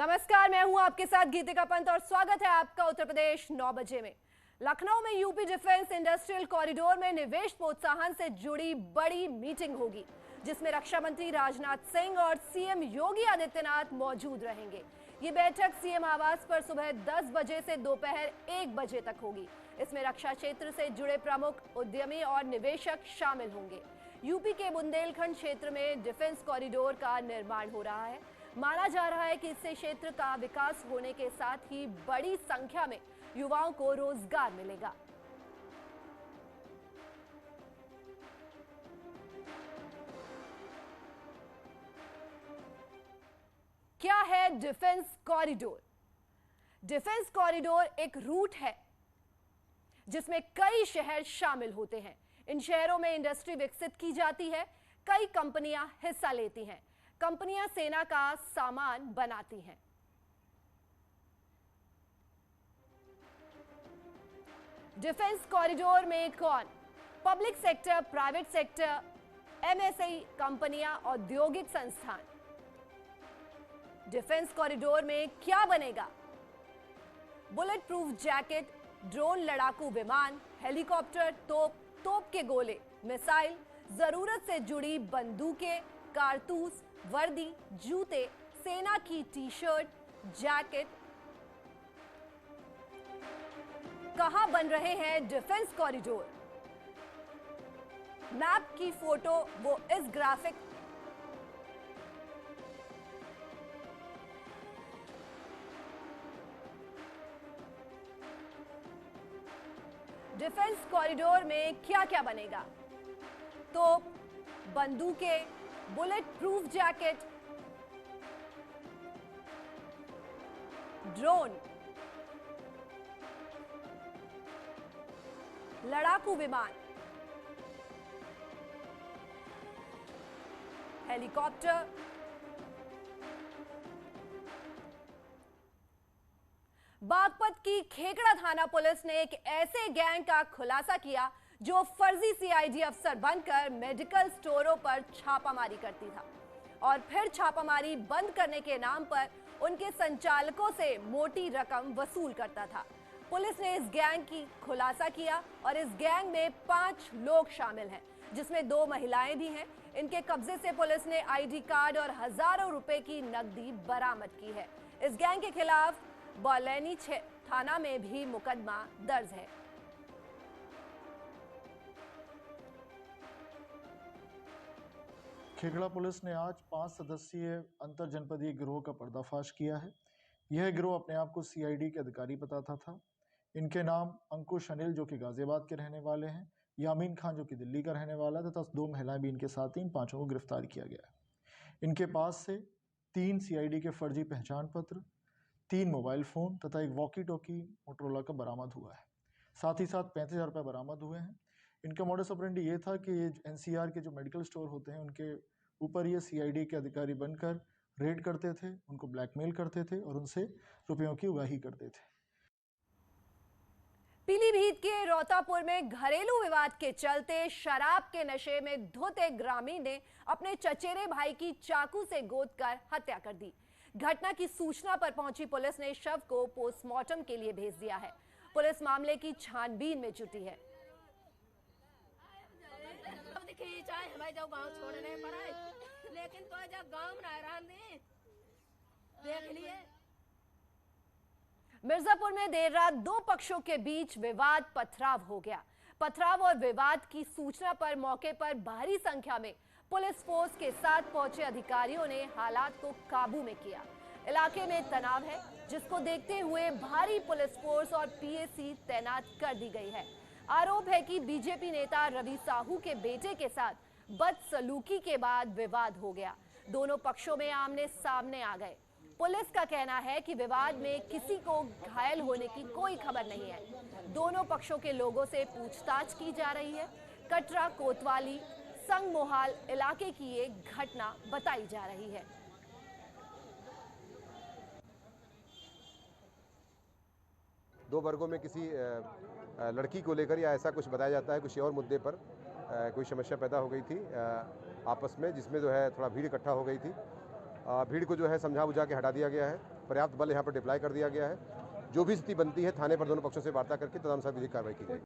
नमस्कार, मैं हूं आपके साथ गीतिका पंत और स्वागत है आपका उत्तर प्रदेश 9 बजे में। लखनऊ में यूपी डिफेंस इंडस्ट्रियल कॉरिडोर में निवेश प्रोत्साहन से जुड़ी बड़ी मीटिंग होगी, जिसमें रक्षा मंत्री राजनाथ सिंह और सीएम योगी आदित्यनाथ मौजूद रहेंगे। ये बैठक सीएम आवास पर सुबह 10 बजे से दोपहर 1 बजे तक होगी। इसमें रक्षा क्षेत्र से जुड़े प्रमुख उद्यमी और निवेशक शामिल होंगे। यूपी के बुंदेलखंड क्षेत्र में डिफेंस कॉरिडोर का निर्माण हो रहा है। माना जा रहा है कि इससे क्षेत्र का विकास होने के साथ ही बड़ी संख्या में युवाओं को रोजगार मिलेगा। क्या है डिफेंस कॉरिडोर? डिफेंस कॉरिडोर एक रूट है जिसमें कई शहर शामिल होते हैं। इन शहरों में इंडस्ट्री विकसित की जाती है, कई कंपनियां हिस्सा लेती हैं। कंपनियां सेना का सामान बनाती हैं। डिफेंस कॉरिडोर में कौन? Public sector, private sector, MSE कंपनियां, औद्योगिक संस्थान। डिफेंस कॉरिडोर में क्या बनेगा? बुलेट प्रूफ जैकेट, ड्रोन लड़ाकू विमान, हेलीकॉप्टर, तोप के गोले, मिसाइल, जरूरत से जुड़ी बंदूकें, कारतूस, वर्दी, जूते, सेना की टी शर्ट, जैकेट। कहां बन रहे हैं डिफेंस कॉरिडोर? मैप की फोटो वो इस ग्राफिक डिफेंस कॉरिडोर में क्या क्या बनेगा? तोप, बंदूकें, बुलेट प्रूफ जैकेट, ड्रोन, लड़ाकू विमान, हेलीकॉप्टर, बागपत की खेकड़ा थाना पुलिस ने एक ऐसे गैंग का खुलासा किया जो फर्जी सीआईडी अफसर बनकर मेडिकल स्टोरों पर छापामारी करती था और फिर छापामारी बंद करने के नाम पर उनके संचालकों से मोटी रकम वसूल करता था। पुलिस ने इस गैंग की खुलासा किया और इस गैंग में 5 लोग शामिल हैं, जिसमें 2 महिलाएं भी हैं। इनके कब्जे से पुलिस ने आईडी कार्ड और हजारों रुपए की नकदी बरामद की है। इस गैंग के खिलाफ बौलैनी थाना में भी मुकदमा दर्ज है। खेखड़ा पुलिस ने आज 5 सदस्यीय अंतर जनपदीय गिरोह का पर्दाफाश किया है। यह गिरोह अपने आप को सीआईडी के अधिकारी बताता था। इनके नाम अंकुश अनिल जो कि गाजियाबाद के रहने वाले हैं, यामीन खान जो कि दिल्ली का रहने वाला तथा 2 महिलाएं भी इनके साथ ही। इन 5 को गिरफ्तार किया गया है। इनके पास से 3 सीआईडी के फर्जी पहचान पत्र, 3 मोबाइल फ़ोन तथा एक वॉकी टॉकी मोटरोला का बरामद हुआ है। साथ ही साथ 35,000 रुपये बरामद हुए हैं। इनका मॉडस ऑपरेंडी ये था कि ये एनसीआर के जो मेडिकल स्टोर होते हैं उनके ऊपर ये सीआईडी के अधिकारी बनकर रेड करते थे, उनको ब्लैकमेल करते थे और उनसे रुपयों की उगाही करते थे। पीलीभीत के रोतापुर में घरेलू विवाद के चलते शराब के नशे में धुत एक ग्रामीण ने अपने चचेरे भाई की चाकू से गोदकर हत्या कर दी। घटना की सूचना पर पहुंची पुलिस ने शव को पोस्टमार्टम के लिए भेज दिया है। पुलिस मामले की छानबीन में जुटी है। लेकिन तो जब गांव में देख लिए। मिर्जापुर में देर रात 2 पक्षों के बीच विवाद पथराव हो गया। पथराव और विवाद की सूचना पर मौके पर भारी संख्या में पुलिस फोर्स के साथ पहुंचे अधिकारियों ने हालात को काबू में किया। इलाके में तनाव है, जिसको देखते हुए भारी पुलिस फोर्स और पीएसी तैनात कर दी गई है। आरोप है कि बीजेपी नेता रवि साहू के बेटे के साथ बदसलूकी के बाद विवाद हो गया। दोनों पक्षों में आमने सामने आ गए। पुलिस का कहना है कि विवाद में किसी को घायल होने की कोई खबर नहीं है। दोनों पक्षों के लोगों से पूछताछ की जा रही है। कटरा, कोतवाली, संगमोहाल इलाके की ये घटना बताई जा रही है। दो वर्गों में किसी लड़की को लेकर या ऐसा कुछ बताया जाता है, किसी और मुद्दे पर कोई समस्या पैदा हो गई थी आपस में, जिसमें जो है थोड़ा भीड़ इकट्ठा हो गई थी। भीड़ को जो है समझा बुझा के हटा दिया गया है पर्याप्त बल यहाँ पर डिप्लॉय कर दिया गया है। जो भी स्थिति बनती है थाने पर दोनों पक्षों से वार्ता करके तदनुसार विधिक कार्रवाई की जाएगी।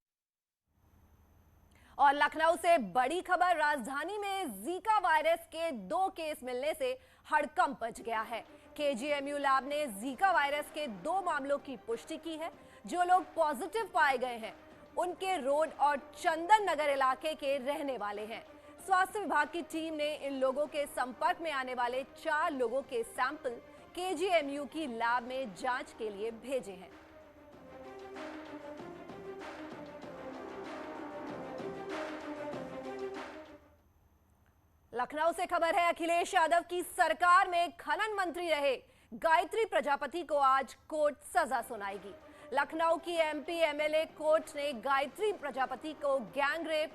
और लखनऊ से बड़ी खबर, राजधानी में जीका वायरस के 2 केस मिलने से हड़कंप मच गया है। केजीएमयू लैब ने जीका वायरस के 2 मामलों की पुष्टि की है। जो लोग पॉजिटिव पाए गए हैं उनके रोड और चंदन नगर इलाके के रहने वाले हैं। स्वास्थ्य विभाग की टीम ने इन लोगों के संपर्क में आने वाले 4 लोगों के सैंपल केजीएमयू की लैब में जांच के लिए भेजे हैं। लखनऊ से खबर है, अखिलेश यादव की सरकार में खनन मंत्री रहे गायत्री प्रजापति को आज कोर्ट सजा सुनाएगी। लखनऊ की एमपी एमएलए कोर्ट ने गायत्री प्रजापति को गैंगरेप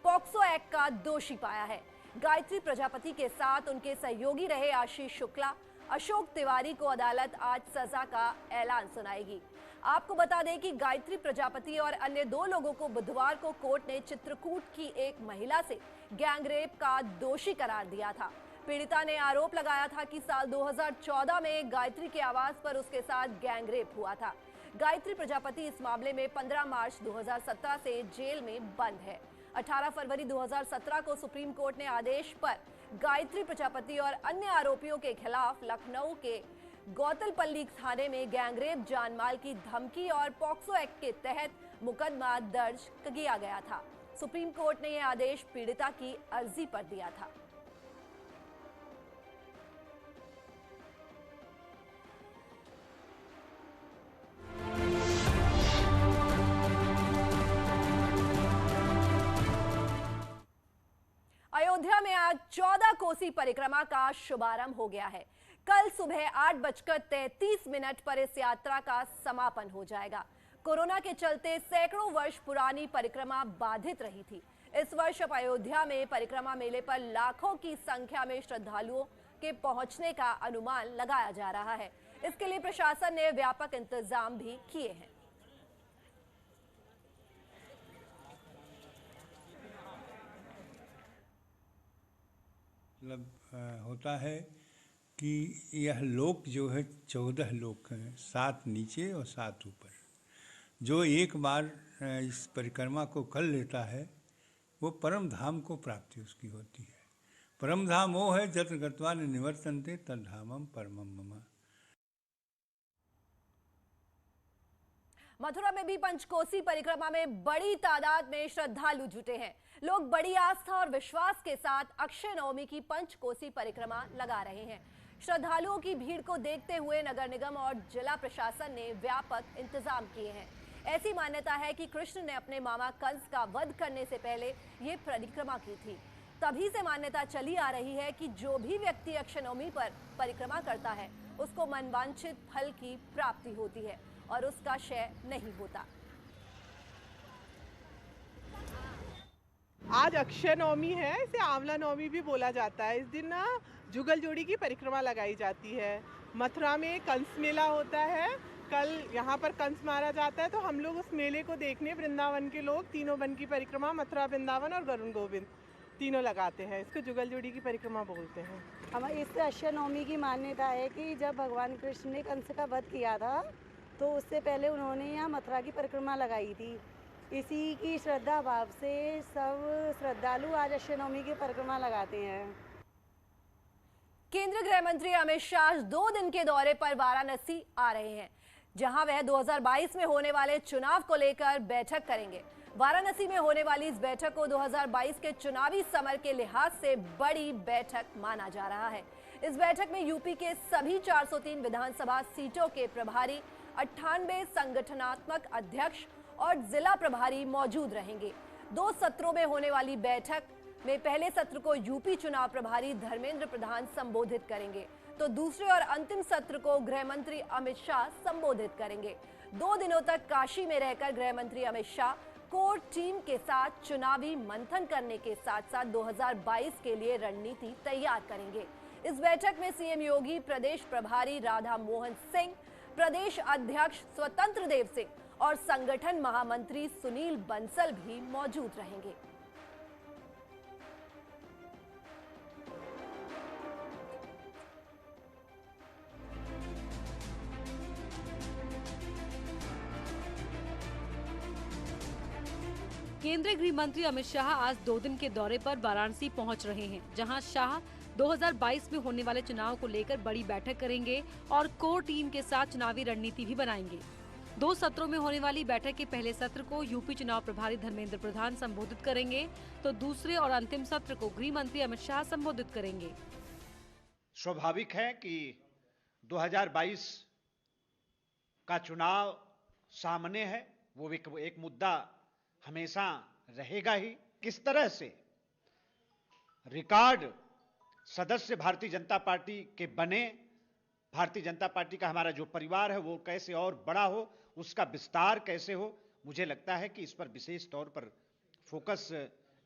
पॉक्सो एक्ट का दोषी पाया है। गायत्री प्रजापति के साथ उनके सहयोगी रहे आशीष शुक्ला, अशोक तिवारी को अदालत आज सजा का ऐलान सुनाएगी। आपको बता दें कि गायत्री प्रजापति और अन्य 2 लोगों को बुधवार को कोर्ट ने चित्रकूट की एक महिला से गैंगरेप का दोषी करार दिया था। पीड़िता ने आरोप लगाया था कि साल 2014 में गायत्री के आवास पर उसके साथ गैंगरेप हुआ था। गायत्री प्रजापति इस मामले में 15 मार्च 2017 से जेल में बंद है। 18 फरवरी 2017 को सुप्रीम कोर्ट ने आदेश पर गायत्री प्रजापति और अन्य आरोपियों के खिलाफ लखनऊ के गौतलपल्ली थाने में गैंगरेप, जानमाल की धमकी और पॉक्सो एक्ट के तहत मुकदमा दर्ज किया गया था। सुप्रीम कोर्ट ने यह आदेश पीड़िता की अर्जी पर दिया था। अयोध्या में आज 14 कोसी परिक्रमा का शुभारंभ हो गया है। कल सुबह 8:33 पर इस यात्रा का समापन हो जाएगा। कोरोना के चलते सैकड़ों वर्ष पुरानी परिक्रमा बाधित रही थी। इस वर्ष अब अयोध्या में परिक्रमा मेले पर लाखों की संख्या में श्रद्धालुओं के पहुंचने का अनुमान लगाया जा रहा है। इसके लिए प्रशासन ने व्यापक इंतजाम भी किए हैं। मतलब होता है कि यह लोक जो है 14 लोक हैं, 7 नीचे और 7 ऊपर। जो एक बार इस परिक्रमा को कर लेता है वो परम धाम को प्राप्ति उसकी होती है। परम धाम वो है जत्र गत्वा न निवर्तन्ते तद्धामम परमम मम। मथुरा में भी पंचकोसी परिक्रमा में बड़ी तादाद में श्रद्धालु जुटे हैं। लोग बड़ी आस्था और विश्वास के साथ अक्षय नवमी की पंचकोसी परिक्रमा लगा रहे हैं। श्रद्धालुओं की भीड़ को देखते हुए नगर निगम और जिला प्रशासन ने व्यापक इंतजाम किए हैं। ऐसी मान्यता है कि कृष्ण ने अपने मामा कंस का वध करने से पहले ये परिक्रमा की थी। तभी से मान्यता चली आ रही है कि जो भी व्यक्ति अक्षय नवमी पर परिक्रमा करता है उसको मनवांछित फल की प्राप्ति होती है और उसका क्षय नहीं होता। आज अक्षय नवमी है, इसे आंवला नवमी भी बोला जाता है। इस दिन ना जुगल जोड़ी की परिक्रमा लगाई जाती है। मथुरा में कंस मेला होता है। कल यहाँ पर कंस मारा जाता है, तो हम लोग उस मेले को देखने वृंदावन के लोग तीनों वन की परिक्रमा, मथुरा, वृंदावन और गरुण गोविंद तीनों लगाते हैं। इसको जुगल जोड़ी की परिक्रमा बोलते हैं। हमारे इस अक्षय नवमी की मान्यता है कि जब भगवान कृष्ण ने कंस का वध किया था तो उससे पहले उन्होंने यहाँ मथुरा की परिक्रमा लगाई थी। इसी की श्रद्धा भाव से सब श्रद्धालु आज अक्षय नवमी की परिक्रमा लगाते हैं। केंद्रीय गृह मंत्री अमित शाह 2 दिन के दौरे पर वाराणसी आ रहे हैं, जहां वह 2022 में होने वाले चुनाव को लेकर बैठक करेंगे। वाराणसी में होने वाली इस बैठक को 2022 के चुनावी समर के लिहाज से बड़ी बैठक माना जा रहा है। इस बैठक में यूपी के सभी 403 विधानसभा सीटों के प्रभारी, 98 संगठनात्मक अध्यक्ष और जिला प्रभारी मौजूद रहेंगे। 2 सत्रों में होने वाली बैठक में पहले सत्र को यूपी चुनाव प्रभारी धर्मेंद्र प्रधान संबोधित करेंगे, तो दूसरे और अंतिम सत्र को गृह मंत्री अमित शाह संबोधित करेंगे। 2 दिनों तक काशी में रहकर गृह मंत्री अमित शाह कोर टीम के साथ चुनावी मंथन करने के साथ साथ 2022 के लिए रणनीति तैयार करेंगे। इस बैठक में सीएम योगी, प्रदेश प्रभारी राधा मोहन सिंह, प्रदेश अध्यक्ष स्वतंत्र देव सिंह और संगठन महामंत्री सुनील बंसल भी मौजूद रहेंगे। केंद्रीय गृह मंत्री अमित शाह आज 2 दिन के दौरे पर वाराणसी पहुंच रहे हैं, जहां शाह 2022 में होने वाले चुनाव को लेकर बड़ी बैठक करेंगे और कोर टीम के साथ चुनावी रणनीति भी बनाएंगे। 2 सत्रों में होने वाली बैठक के पहले सत्र को यूपी चुनाव प्रभारी धर्मेंद्र प्रधान संबोधित करेंगे, तो दूसरे और अंतिम सत्र को गृह मंत्री अमित शाह संबोधित करेंगे। स्वाभाविक है कि 2022 का चुनाव सामने है, वो एक मुद्दा हमेशा रहेगा ही। किस तरह से रिकॉर्ड सदस्य भारतीय जनता पार्टी के बने, भारतीय जनता पार्टी का हमारा जो परिवार है वो कैसे और बड़ा हो, उसका विस्तार कैसे हो, मुझे लगता है कि इस पर विशेष तौर पर फोकस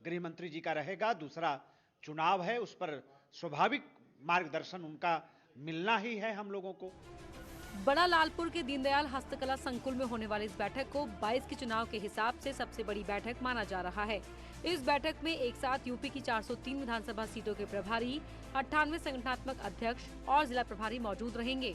गृह मंत्री जी का रहेगा। दूसरा चुनाव है, उस पर स्वाभाविक मार्गदर्शन उनका मिलना ही है हम लोगों को। बड़ा लालपुर के दीनदयाल हस्तकला संकुल में होने वाली इस बैठक को 22 के चुनाव के हिसाब से सबसे बड़ी बैठक माना जा रहा है। इस बैठक में एक साथ यूपी की 403 विधानसभा सीटों के प्रभारी, 98 संगठनात्मक अध्यक्ष और जिला प्रभारी मौजूद रहेंगे।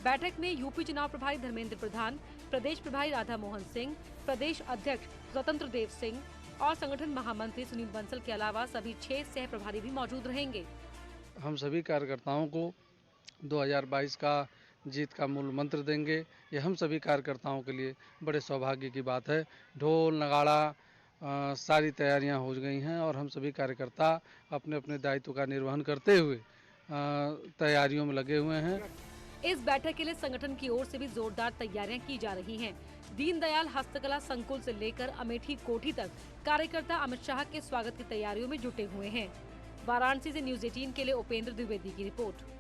बैठक में यूपी चुनाव प्रभारी धर्मेंद्र प्रधान, प्रदेश प्रभारी राधा मोहन सिंह, प्रदेश अध्यक्ष स्वतंत्र देव सिंह और संगठन महामंत्री सुनील बंसल के अलावा सभी 6 सह प्रभारी भी मौजूद रहेंगे। हम सभी कार्यकर्ताओं को 2022 का जीत का मूल मंत्र देंगे। ये हम सभी कार्यकर्ताओं के लिए बड़े सौभाग्य की बात है। ढोल नगाड़ा सारी तैयारियां हो गई हैं और हम सभी कार्यकर्ता अपने अपने दायित्व का निर्वहन करते हुए तैयारियों में लगे हुए हैं। इस बैठक के लिए संगठन की ओर से भी जोरदार तैयारियां की जा रही हैं। दीनदयाल हस्तकला संकुल से लेकर अमेठी कोठी तक कार्यकर्ता अमित शाह के स्वागत की तैयारियों में जुटे हुए हैं। वाराणसी से न्यूज़ 18 के लिए उपेंद्र द्विवेदी की रिपोर्ट।